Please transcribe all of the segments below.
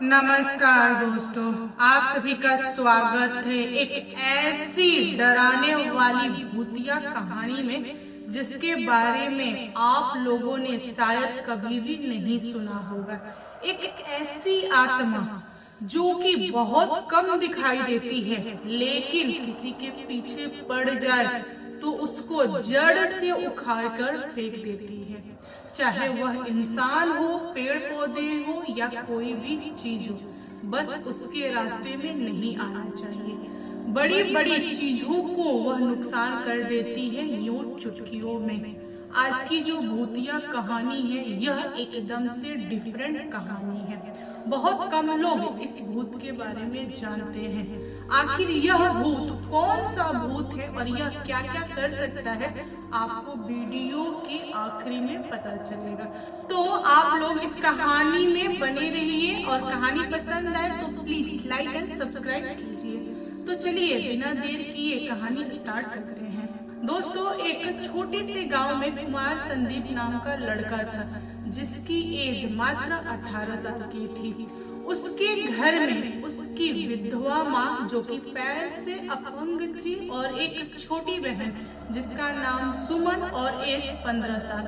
नमस्कार दोस्तों, आप सभी का स्वागत है एक ऐसी डराने वाली भूतिया कहानी में जिसके बारे में आप लोगों ने शायद कभी भी नहीं सुना होगा। एक ऐसी आत्मा जो कि बहुत कम दिखाई देती है, लेकिन किसी के पीछे पड़ जाए तो उसको जड़ से उखाड़ कर फेंक देती है, चाहे वह इंसान हो, पेड़ पौधे हो या कोई भी चीज हो, बस उसके रास्ते में नहीं आना चाहिए। बड़ी बड़ी चीजों को वह नुकसान कर देती है यूं चुटकियों में। आज की जो भूतिया कहानी है यह एकदम से डिफरेंट कहानी है। बहुत कम लोग इस भूत के बारे में जानते हैं। आखिर यह भूत कौन सा भूत है और यह क्या क्या कर सकता है, आपको वीडियो के आखिरी में पता चलेगा। तो आप लोग इस कहानी में बने रहिए और कहानी पसंद आए तो प्लीज लाइक एंड सब्सक्राइब कीजिए। तो चलिए बिना देर किए कहानी स्टार्ट करते हैं। दोस्तों, एक छोटे से गांव में कुमार संदीप नाम का लड़का था जिसकी एज मात्र 18 साल की थी। उसके घर में उसकी विधवा माँ जो कि पैर से अपंग थी और एक छोटी बहन जिसका नाम सुमन और एज 15 साल,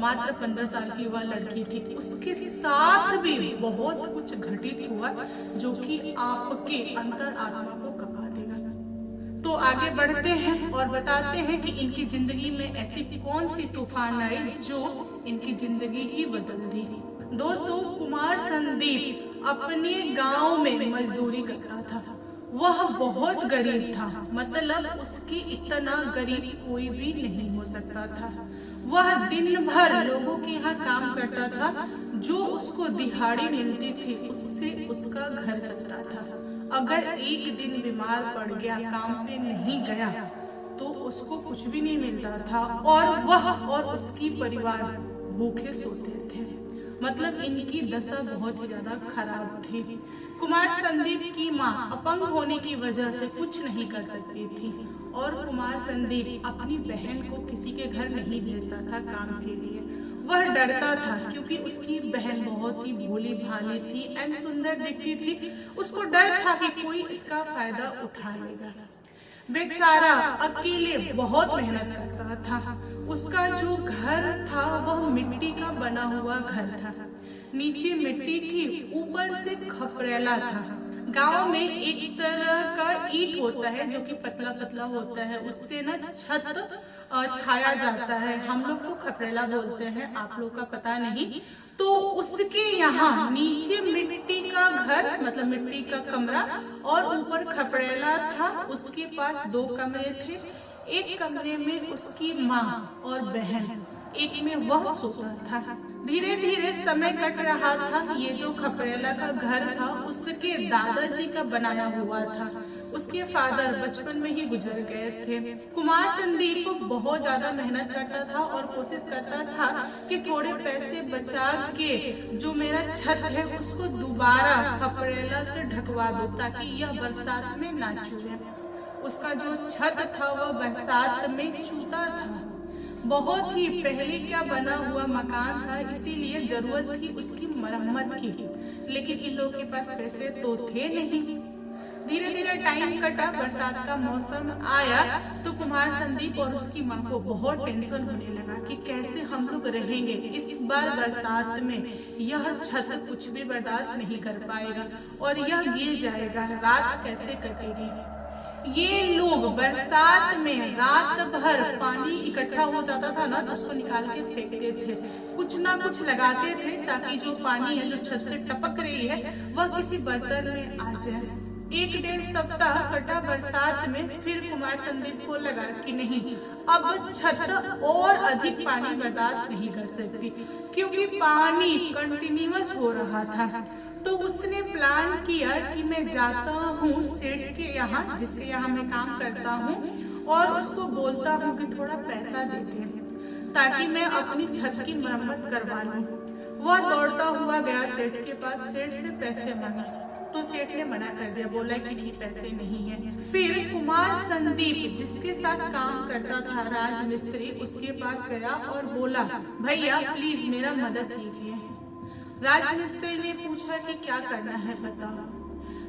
मात्र 15 साल की वह लड़की थी। उसके साथ भी बहुत कुछ घटित हुआ जो कि आपके अंतर आत्मा को कपा देगा। तो आगे बढ़ते हैं और बताते हैं कि इनकी जिंदगी में ऐसी कौन सी तूफान आई जो इनकी जिंदगी ही बदल दी। दोस्तों, कुमार संदीप अपने गांव में मजदूरी करता था। वह बहुत गरीब था, मतलब उसके इतना गरीब कोई भी नहीं हो सकता था। वह दिन भर लोगों के यहाँ काम करता था, जो उसको दिहाड़ी मिलती थी उससे उसका घर चलता था। अगर एक दिन बीमार पड़ गया, काम पे नहीं गया, तो उसको कुछ भी नहीं मिलता था और वह और उसकी परिवार भूखे सोते थे। मतलब इनकी दशा बहुत ही ज्यादा खराब थी। कुमार संदीप की माँ अपंग होने की वजह से कुछ नहीं कर सकती थी और कुमार संदीप अपनी बहन को किसी के घर नहीं भेजता था काम के लिए। वह डरता था क्योंकि उसकी बहन बहुत ही भोली भाली थी एंड सुंदर दिखती थी। उसको डर था कि कोई इसका फायदा उठा लेगा। बेचारा अकेले बहुत मेहनत करता था। उसका जो घर था वह मिट्टी का बना हुआ घर था। नीचे मिट्टी थी, ऊपर से खपरेला था। गांव में एक तरह का ईंट होता है जो कि पतला पतला होता है, उससे ना छत छाया जाता है। हम लोग को खपरेला बोलते हैं, आप लोग का पता नहीं। तो उसके यहाँ नीचे मिट्टी का घर, मतलब मिट्टी का कमरा और ऊपर खपरेला था। उसके पास 2 कमरे थे। एक कमरे में उसकी माँ और बहन, एक में वह सोता था। धीरे धीरे समय कट रहा था। ये जो खपरेला का घर था उसके दादाजी का बनाया हुआ था। उसके फादर बचपन में ही गुजर गए थे। कुमार संदीप बहुत ज्यादा मेहनत करता था और कोशिश करता था कि थोड़े पैसे बचा के जो मेरा छत है उसको दोबारा खपरेला से ढकवा दो ताकि यह बरसात में ना चूहे। उसका जो छत था वह बरसात में चूता था। बहुत ही पहले क्या बना हुआ मकान था, इसीलिए जरूरत थी उसकी मरम्मत की, लेकिन इन लोगों के पास पैसे तो थे नहीं। धीरे धीरे टाइम कटा, बरसात का मौसम आया तो कुमार संदीप और उसकी माँ को बहुत टेंशन होने लगा कि कैसे हम लोग रहेंगे इस बार बरसात में। यह छत कुछ भी बर्दाश्त नहीं कर पाएगा और यह गिर जाएगा, रात कैसे कटेगी। ये लोग बरसात में रात भर पानी इकट्ठा हो जाता था ना, तो उसको निकाल के फेंकते थे। कुछ ना कुछ लगाते थे ताकि जो पानी है जो छत से टपक रही है वह किसी बर्तन में आ जाए। 1-1.5 सप्ताह कटा बरसात में। फिर कुमार संदीप को लगा कि नहीं, अब छत और अधिक पानी बर्दाश्त नहीं कर सकती क्योंकि पानी कंटिन्यूअस हो रहा था। तो उसने प्लान किया कि मैं जाता हूँ सेठ के यहाँ, जिसके यहाँ मैं काम करता हूँ, और उसको बोलता हूँ कि थोड़ा पैसा देते हैं ताकि मैं अपनी छत की मरम्मत करवा लूँ। वह दौड़ता हुआ गया सेठ के पास, सेठ से पैसे मांगे तो सेठ ने मना कर दिया, बोला कि नहीं पैसे नहीं है। फिर कुमार संदीप जिसके साथ काम करता था राजमिस्त्री, उसके पास गया और बोला, भैया प्लीज मेरा मदद कीजिए। राजमिस्त्री ने पूछा कि क्या करना है बताओ।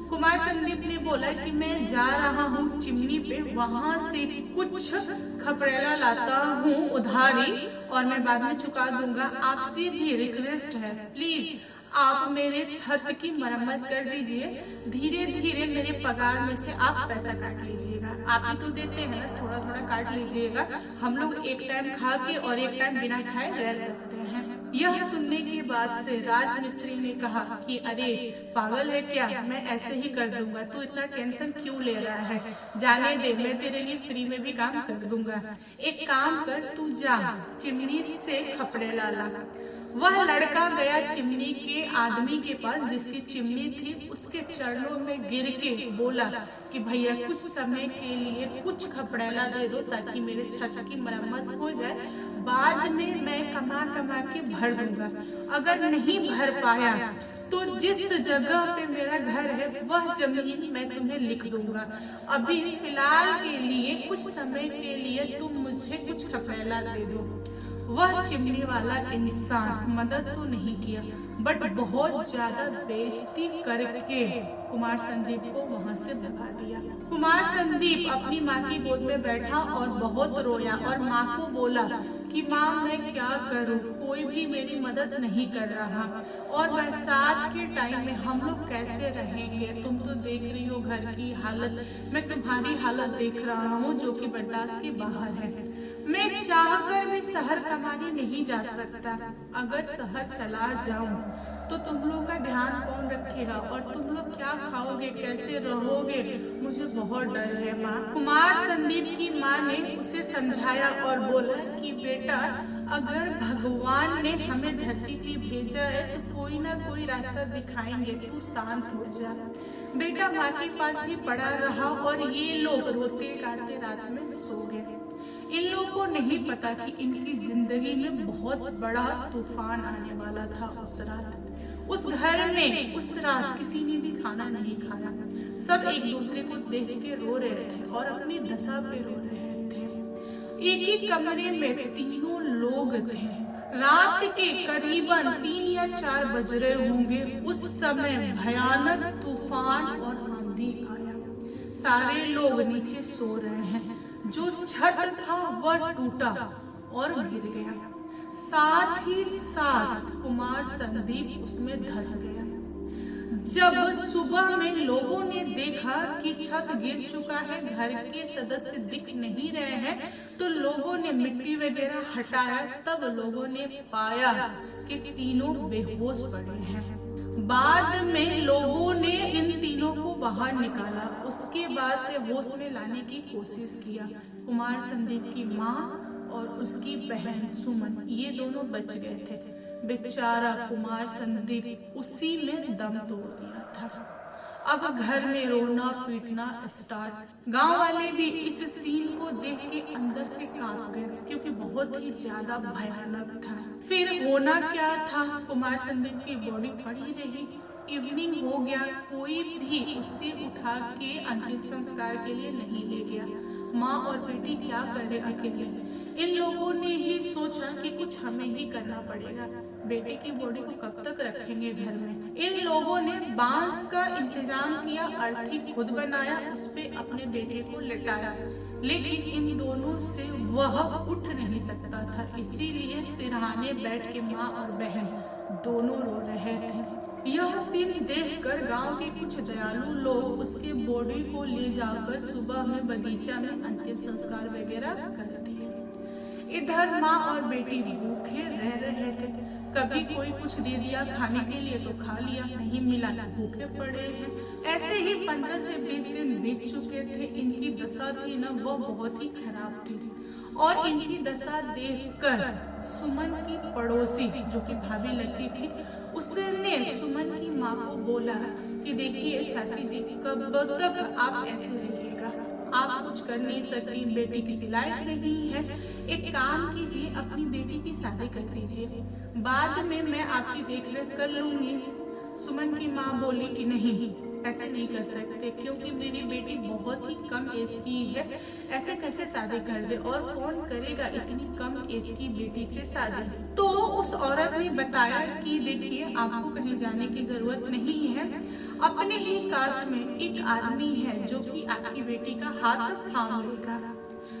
कुमार संदीप ने बोला कि मैं जा रहा हूँ चिमनी पे, वहां से कुछ खपरेला लाता हूँ उधारी और मैं बाद में चुका दूंगा। आपसे भी रिक्वेस्ट है, प्लीज आप मेरे छत की मरम्मत कर दीजिए। धीरे धीरे मेरे पगार में से आप पैसा काट लीजिएगा। आप ही तो देते हैं ना, थोड़ा थोड़ा काट लीजिएगा। हम लोग एक टाइम खा के और एक टाइम बिना खाए रह सकते हैं। यह सुनने के बाद से राजमिस्त्री ने कहा कि अरे पागल है क्या, मैं ऐसे ही कर दूंगा, तू इतना टेंशन क्यों ले रहा है, जाने दे, मैं तेरे लिए फ्री में भी काम कर दूंगा। एक काम कर, तू जा चिमनी से खपरेला ला। वह लड़का गया चिमनी के आदमी के पास जिसकी चिमनी थी, उसके चरणों में गिर के बोला कि भैया कुछ समय के लिए कुछ खपरेला दे दो ताकि मेरे छत की मरम्मत हो जाए, बाद में मैं कमा कमा के भर दूंगा। अगर नहीं भर पाया तो जिस जगह पे मेरा घर है वह जमीन मैं तुम्हें लिख दूंगा। अभी फिलहाल के लिए कुछ समय के लिए तुम मुझे कुछ खपरेला दे दो। वह चिमनी वाला इंसान मदद तो नहीं किया बट बहुत ज्यादा बेइज्जती करके कुमार संदीप को वहां से भगा दिया। कुमार संदीप अपनी माँ की गोद में बैठा और बहुत रोया और माँ को बोला कि माँ मैं क्या करूँ, कोई भी मेरी मदद नहीं कर रहा और बरसात के टाइम में हम लोग कैसे रहेंगे। तुम तो देख रही हो घर की हालत, मैं तुम्हारी हालत देख रहा हूँ जो कि बर्दाश्त के बाहर है। मैं चाहकर भी शहर कमाने नहीं जा सकता। अगर शहर चला जाऊं तो तुम लोग का ध्यान कौन रखेगा और तुम लोग क्या खाओगे, कैसे रहोगे, मुझे बहुत डर है माँ। कुमार संदीप की माँ ने उसे समझाया और बोला कि बेटा अगर भगवान ने हमें धरती पे भेजा है तो कोई ना कोई रास्ता दिखाएंगे, तू शांत हो जा। बेटा माँ के पास ही पड़ा रहा और ये लोग रोते गाते रात में सो गए। इन लोगों को नहीं पता कि इनकी जिंदगी में बहुत बड़ा तूफान आने वाला था। उस रात उस घर में उस रात किसी ने भी खाना नहीं खाया। सब एक दूसरे को देख के रो रहे थे और अपनी दशा पे रो रहे थे। एक ही कमरे में तीनों लोग थे। रात के करीबन 3 या 4 बज रहे होंगे। उस समय भयानक तूफान और आंधी आया। सारे लोग नीचे सो रहे हैं। जो छत था वह टूटा और गिर गया, साथ ही साथ कुमार संदीप उसमें धंस गया। जब सुबह में लोगों ने देखा कि छत गिर चुका है, घर के सदस्य दिख नहीं रहे हैं, तो लोगों ने मिट्टी वगैरह हटाया। तब लोगों ने पाया कि तीनों बेहोश पड़े हैं। बाद में लोगों ने इन तीनों को बाहर निकाला। उसके बाद से होश में लाने की कोशिश किया। कुमार संदीप की माँ और उसकी बहन सुमन, ये दोनों बच गए थे। बेचारा कुमार संदीप उसी में दम तोड़ दिया था। अब घर में रोना पीटना स्टार्ट। गांव वाले भी इस सीन को देख के अंदर से कांप गए क्योंकि बहुत ही ज्यादा भयानक था। फिर होना क्या था, कुमार संदीप की बॉडी पड़ी रही। इवनिंग हो गया, कोई भी उसे उठा के अंतिम संस्कार के लिए नहीं ले गया। माँ और बेटी क्या करे अकेले। इन लोगों ने ही सोचा कि कुछ हमें ही करना पड़ेगा। बेटे की बॉडी को कब तक रखेंगे घर में। इन लोगों ने बांस का इंतजाम किया, अर्थी खुद बनाया, उस पे अपने बेटे को लेटाया, लेकिन इन दोनों से वह उठ नहीं सकता था। इसीलिए सिरहाने बैठ के माँ और बहन दोनों रो रहे थे। यह सीन देखकर गांव के कुछ दयालु लोग उसके बॉडी को ले जाकर सुबह में बगीचा में अंतिम संस्कार वगैरह कर दिए। इधर माँ और बेटी भूखे रह रहे थे। कभी कोई कुछ दे दिया खाने के लिए तो खा लिया, नहीं मिला तो भूखे पड़े हैं। ऐसे ही 15 से 20 दिन बीत चुके थे। इनकी दशा थी ना, वो बहुत ही खराब थी और इनकी दशा देखकर सुमन की पड़ोसी जो कि भाभी लगती थी, उसने सुमन की माँ को बोला कि देखिए चाची जी, कब तक आप ऐसे रहिएगा, आप कुछ कर नहीं सकती, बेटी की सिलाई नहीं है, एक काम कीजिए अपनी बेटी की शादी कर दीजिए, बाद में मैं आपकी देखरेख कर लूंगी। सुमन की माँ बोली कि नहीं, ऐसे नहीं कर सकते क्योंकि मेरी बेटी बहुत ही कम एज की है, ऐसे कैसे शादी कर दे और कौन करेगा इतनी कम एज की बेटी से शादी। तो उस औरत ने बताया कि देखिए आपको कहीं जाने की जरूरत नहीं है, अपने ही कास्ट में एक आदमी है जो कि आपकी बेटी का हाथ थाम लेगा।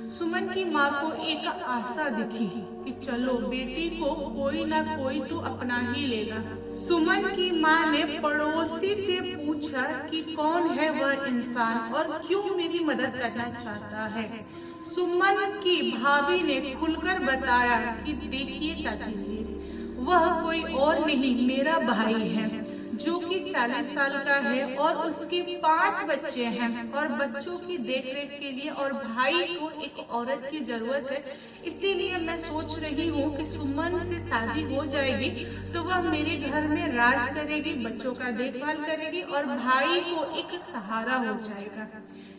सुमन की माँ को एक आशा दिखी कि चलो बेटी को कोई ना कोई तो अपना ही लेगा। सुमन की माँ ने पड़ोसी से पूछा कि कौन है वह इंसान और क्यों मेरी मदद करना चाहता है। सुमन की भाभी ने खुलकर बताया कि देखिए चाची जी, वह कोई और नहीं मेरा भाई है जो कि 40 साल का है और उसके 5 बच्चे हैं और बच्चों की देखरेख के लिए और भाई को एक औरत की जरूरत है। इसीलिए मैं सोच रही हूँ कि सुमन से शादी हो जाएगी तो वह मेरे घर में राज करेगी, बच्चों का देखभाल करेगी और भाई को एक सहारा हो जाएगा।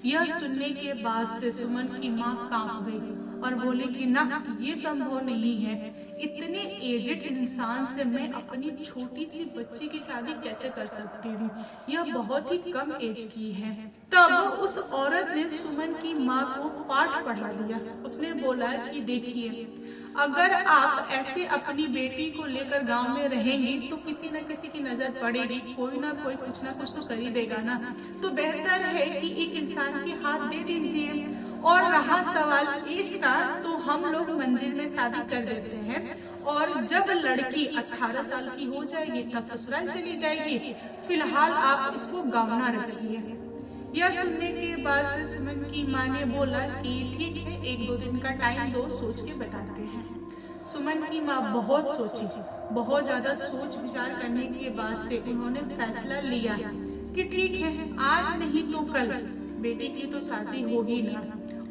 यह सुनने के बाद से सुमन की माँ कांप गई और बोली कि ना, ये संभव नहीं है, इतने एजेड इंसान से मैं अपनी छोटी सी बच्ची की शादी कैसे कर सकती हूँ, यह बहुत ही कम एज की है। तब उस औरत ने सुमन की माँ को पाठ पढ़ा दिया। उसने बोला कि देखिए, अगर आप ऐसे अपनी बेटी को लेकर गांव में रहेंगी तो किसी न किसी की नजर पड़ेगी, कोई ना कोई कुछ ना कुछ तो कर ही देगा ना, तो बेहतर है कि एक इंसान के हाथ दे दीजिए। और रहा सवाल इसका, तो हम लोग मंदिर में शादी कर देते हैं और जब लड़की 18 साल की हो जाएगी तब ससुराल चली जाएगी, फिलहाल आप इसको गाँव रखिए। यह सुनने के बाद से सुमन की माँ ने बोला कि ठीक है, 1-2 दिन का टाइम दो, सोच के बताते हैं। सुमन की माँ बहुत सोची, बहुत ज्यादा सोच विचार करने के बाद से उन्होंने फैसला लिया कि ठीक है, आज नहीं तो कल बेटी की तो शादी होगी ना,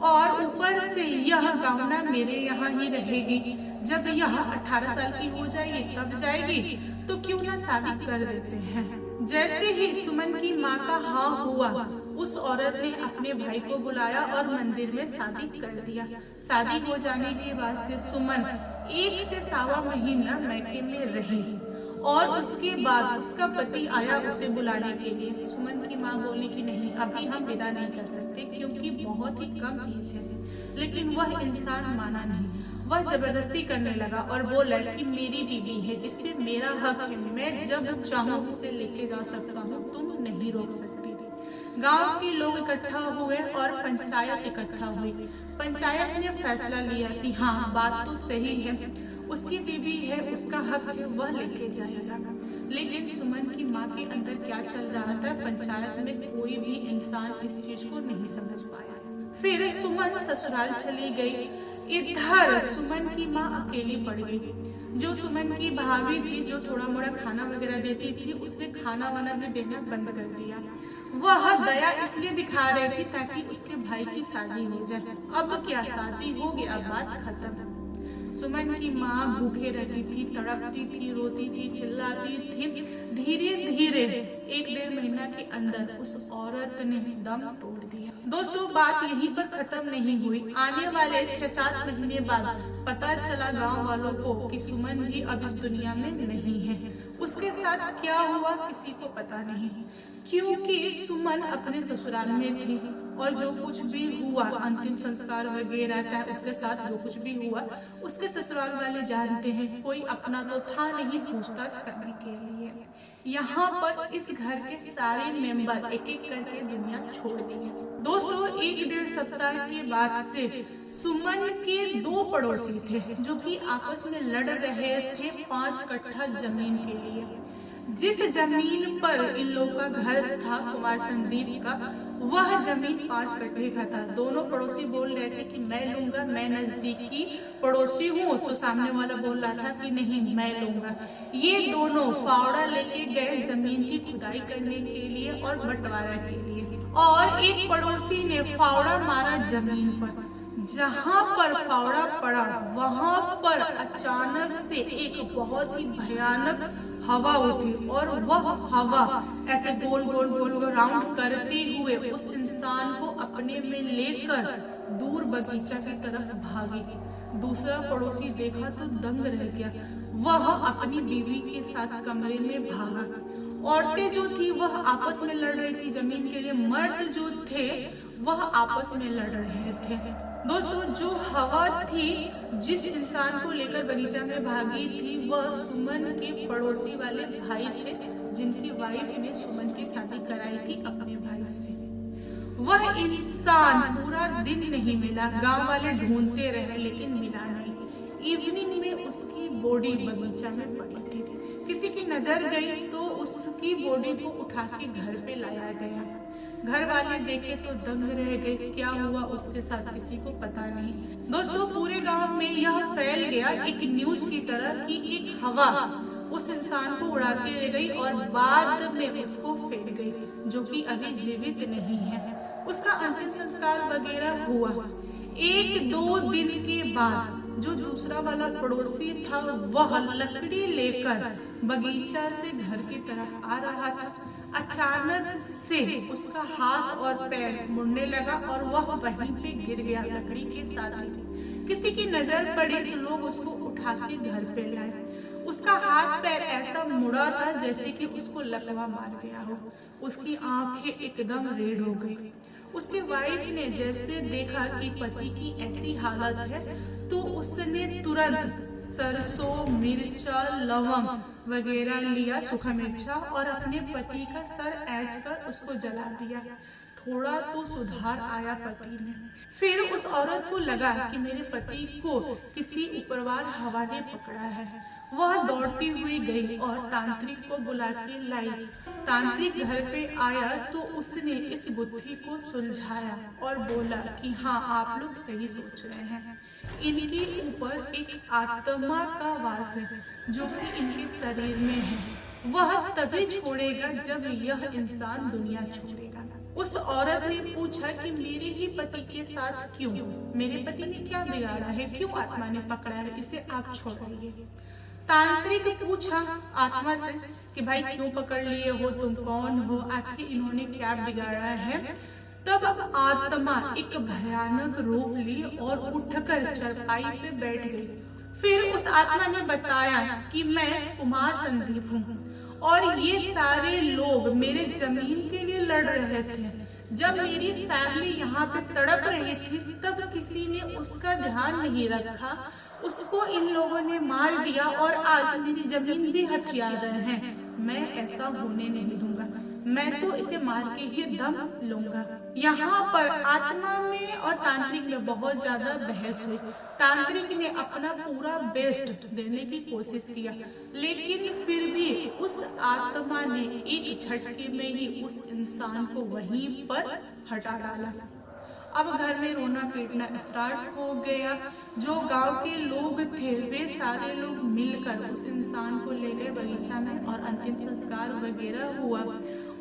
और ऊपर से यह गावना मेरे यहाँ ही रहेगी। जब यह 18 साल की हो जाएगी तब जाएगी, तो क्यों ना शादी कर देते हैं। जैसे ही सुमन की माँ का हाँ हुआ, उस औरत ने अपने भाई को बुलाया और मंदिर में शादी कर दिया। शादी हो जाने के बाद से सुमन 1 से 1.25 महीना मैके में रही और उसके बाद उसका पति आया उसे बुलाने के लिए। सुमन की माँ बोली कि नहीं, अभी हम विदा नहीं कर सकते क्योंकि बहुत ही कम एज है। लेकिन वह इंसान माना नहीं, वह जबरदस्ती करने लगा और बोला कि मेरी बीवी है, इसमें मेरा हक है, मैं जब चाहूँ इसे लेके जा सकता हूँ, तुम नहीं रोक सकती। गांव के लोग इकट्ठा हुए और पंचायत इकट्ठा हुई। पंचायत ने फैसला लिया कि हाँ, बात तो सही है, उसकी बीवी है, उसका हक है, वह लेके जाएगा। लेकिन सुमन की माँ के अंदर क्या चल रहा था, पंचायत में कोई भी इंसान इस चीज को नहीं समझ पाया। फिर सुमन ससुराल चली गई। इधर सुमन की माँ अकेली पड़ गई। जो सुमन की भाभी थी, जो थोड़ा मोड़ा खाना वगैरह देती थी, उसने खाना वाना भी देना बंद कर दिया। वह दया इसलिए दिखा रही थी ताकि उसके भाई की शादी हो जाए। अब क्या, शादी हो गया, बात खत्म। सुमन की माँ भूखे रहती थी, तड़पती थी, रोती थी, चिल्लाती थी। धीरे धीरे 1-1.5 महीना के अंदर उस औरत ने दम तोड़ दिया। दोस्तों, बात यहीं पर खत्म नहीं हुई। आने वाले 6-7 महीने बाद पता चला गांव वालों को कि सुमन भी अब इस दुनिया में नहीं है। उसके साथ क्या हुआ किसी को पता नहीं, क्योंकि सुमन अपने ससुराल में थी और जो कुछ भी हुआ, अंतिम संस्कार वगैरह, चाहे उसके साथ जो कुछ भी हुआ, उसके ससुराल वाले जानते हैं। कोई अपना तो था नहीं पूछताछ करने के लिए। यहाँ पर इस घर के सारे मेंबर एक एक करके दुनिया छोड़ दिए। दोस्तों, 1-1.5 सप्ताह के बाद से सुमन के 2 पड़ोसी थे जो कि आपस में लड़ रहे थे 5 कट्ठा जमीन के लिए। जिस जमीन पर इन लोगों का घर था, कुमार संदीप का, वह जमीन 5 कट्ठे का था। दोनों पड़ोसी बोल रहे थे कि मैं लूंगा, मैं नजदीकी पड़ोसी हूँ, तो सामने वाला बोल रहा था कि नहीं, मैं लूंगा। ये दोनों फावड़ा लेके गए जमीन की खुदाई करने के लिए और बंटवारा के लिए, और एक पड़ोसी ने फावड़ा मारा जमीन पर। जहाँ पर फावड़ा पड़ा वहाँ पर अचानक से एक बहुत ही भयानक हवा उठी और वह हवा ऐसे गोल गोल गोल गोल राउंड करते हुए उस इंसान को अपने में लेकर दूर बगीचा की तरफ भागी। दूसरा पड़ोसी देखा तो दंग रह गया। वह अपनी बीवी के साथ कमरे में भागा औरतें जो थी वह आपस में लड़ रही थी जमीन के लिए, मर्द जो थे वह आपस में लड़ रहे थे। दोस्तों, जो हवा थी जिस इंसान को लेकर बगीचा में भागी थी वह सुमन के पड़ोसी वाले भाई थे, जिनकी वाइफ ने सुमन की शादी कराई थी अपने भाई से। वह इंसान पूरा दिन नहीं मिला, गांव वाले ढूंढते रहे लेकिन मिला नहीं। इवनिंग में उसकी बॉडी बगीचा में पड़ी थी। किसी की नजर गई तो उसकी बॉडी को उठा के घर पे लाया गया। घर वाले देखे तो दंग रह गए, क्या हुआ उसके साथ किसी को पता नहीं। दोस्तों, पूरे गांव में यह फैल गया एक न्यूज की तरह कि एक हवा उस इंसान को उड़ा के ले गई और बाद में उसको फेंक गई, जो कि अभी जीवित नहीं है। उसका अंतिम संस्कार वगैरह हुआ। 1-2 दिन के बाद जो दूसरा वाला पड़ोसी था वह लकड़ी लेकर बगीचा से घर की तरफ आ रहा था। अचानक से उसका हाथ और पैर मुड़ने लगा और वह वहीं पे गिर गया लकड़ी के साथ ही। किसी की नजर पड़ी तो लोग उसको उठा के घर पे लाए। उसका हाथ पैर ऐसा मुड़ा था जैसे कि उसको लकवा मार गया हो। उसकी आंखें एकदम रेड हो गई। उसकी वाइफ ने जैसे देखा कि पति की ऐसी हालत है तो उसने तुरंत सरसों, मिर्चा, लवंग वगैरह लिया, सूखा मिर्चा, और अपने पति का सर ऐंच कर उसको जला दिया। थोड़ा तो सुधार आया पति में। फिर उस औरत को लगा कि मेरे पति को किसी ऊपरवार हवा ने पकड़ा है। वह दौड़ती हुई गई और तांत्रिक को बुला के लाई। तांत्रिक घर पे आया तो उसने इस बुद्धि को सुलझाया और बोला कि हाँ, आप लोग सही सोच रहे हैं। इनके ऊपर एक आत्मा का वास है जो कि इनके शरीर में है। वह तभी छोड़ेगा जब यह इंसान दुनिया छोड़ेगा। उस औरत ने पूछा कि मेरे ही पति के साथ क्यों? मेरे पति ने क्या बिगाड़ा है? क्यों आत्मा ने पकड़ा है? इसे आप छोड़िए। तांत्रिक पूछा आत्मा से कि भाई क्यों पकड़ लिए हो, तुम कौन हो, आखिर इन्होंने क्या बिगाड़ा है? तब आत्मा एक भयानक रूप ली और उठकर चरपाई पे बैठ गई। फिर उस आत्मा ने बताया कि मैं कुमार संदीप हूँ और ये सारे लोग मेरे जमीन के लिए लड़ रहे थे। जब मेरी फैमिली यहाँ पे तड़प रही थी तब किसी ने उसका ध्यान नहीं रखा, उसको इन लोगों ने मार दिया और आज मेरी जमीन भी हथिया रहे हैं। मैं ऐसा होने नहीं दूंगा, मैं तो इसे मार के ही दम लूंगा। यहाँ पर आत्मा में और तांत्रिक में बहुत ज्यादा बहस हुई। तांत्रिक ने अपना पूरा बेस्ट देने की कोशिश किया, लेकिन फिर भी उस आत्मा ने एक झटके में ही उस इंसान को वहीं पर हटा डाला। अब घर में रोना पीटना स्टार्ट हो गया। जो गांव के लोग थे वे सारे लोग मिलकर उस इंसान को ले गए बगीचा में और अंतिम संस्कार वगैरह हुआ।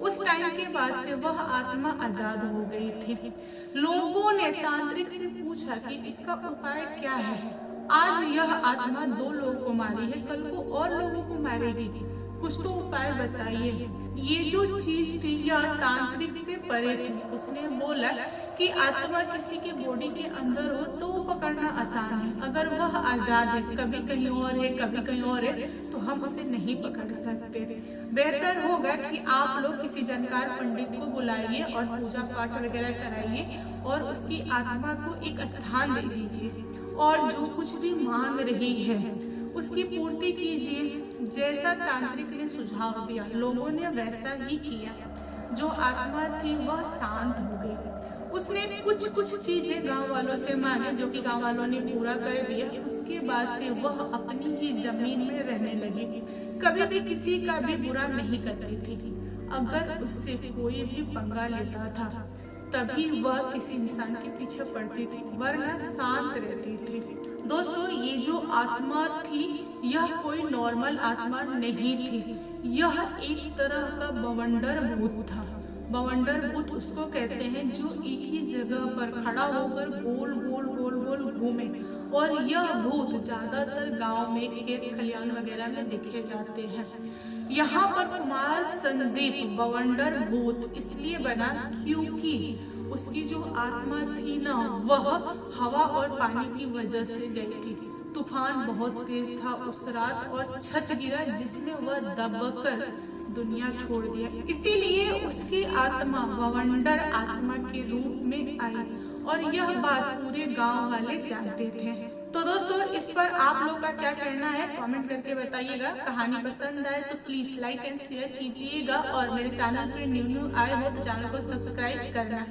उस टाइम के बाद से वह आत्मा आजाद हो गई थी। लोगों ने तांत्रिक से पूछा कि इसका उपाय क्या है। आज यह आत्मा 2 लोगों को मारी है, कल को और लोगों को मारेगी, कुछ तो उपाय बताइए। ये जो चीज थी यह तांत्रिक से परे थी। उसने बोला कि आत्मा किसी के बॉडी के अंदर हो तो वो पकड़ना आसान है, अगर वह आजाद है, कभी कहीं और है कभी कहीं और है, तो हम उसे नहीं पकड़ सकते। बेहतर होगा कि आप लोग किसी जानकार पंडित को बुलाइए और पूजा पाठ वगैरह कराइए और उसकी आत्मा को एक स्थान दे दीजिए और जो कुछ भी मांग रही है उसकी पूर्ति कीजिए। जैसा तांत्रिक ने सुझाव दिया लोगों ने वैसा ही किया। जो आत्मा थी वह शांत हो गई। उसने कुछ चीजें गांव वालों से मांगे जो कि गांव वालों ने पूरा कर दिया। उसके बाद से वह अपनी ही जमीन में रहने लगी। कभी भी किसी का भी बुरा नहीं करती थी। अगर उससे कोई भी पंगा लेता था तभी वह किसी इंसान के पीछे पड़ती थी, वरना शांत रहती थी। दोस्तों, ये जो आत्मा थी यह कोई नॉर्मल आत्मा नहीं थी। यह एक तरह का बवंडर भूत था। बवंडर भूत उसको कहते हैं जो एक ही जगह पर खड़ा होकर गोल गोल गोल गोल घूमे। और यह भूत ज्यादातर गांव में खेत खलियान वगैरह में देखे जाते हैं। यहाँ पर कुमार संदीप बवंडर भूत इसलिए बना क्योंकि उसकी जो आत्मा थी ना वह हवा और पानी की वजह से गई थी। तूफान बहुत तेज था उस रात और छत गिरा जिसमें वह दबकर दुनिया छोड़ दिया। इसीलिए उसकी आत्मा ववंडर आत्मा के रूप में आई और यह बात पूरे गांव वाले जानते थे। तो दोस्तों, इस पर आप लोग का क्या कहना है कमेंट करके बताइएगा। कहानी पसंद आए तो प्लीज लाइक एंड शेयर कीजिएगा और मेरे चैनल पे न्यू आए हो तो चैनल को सब्सक्राइब करना।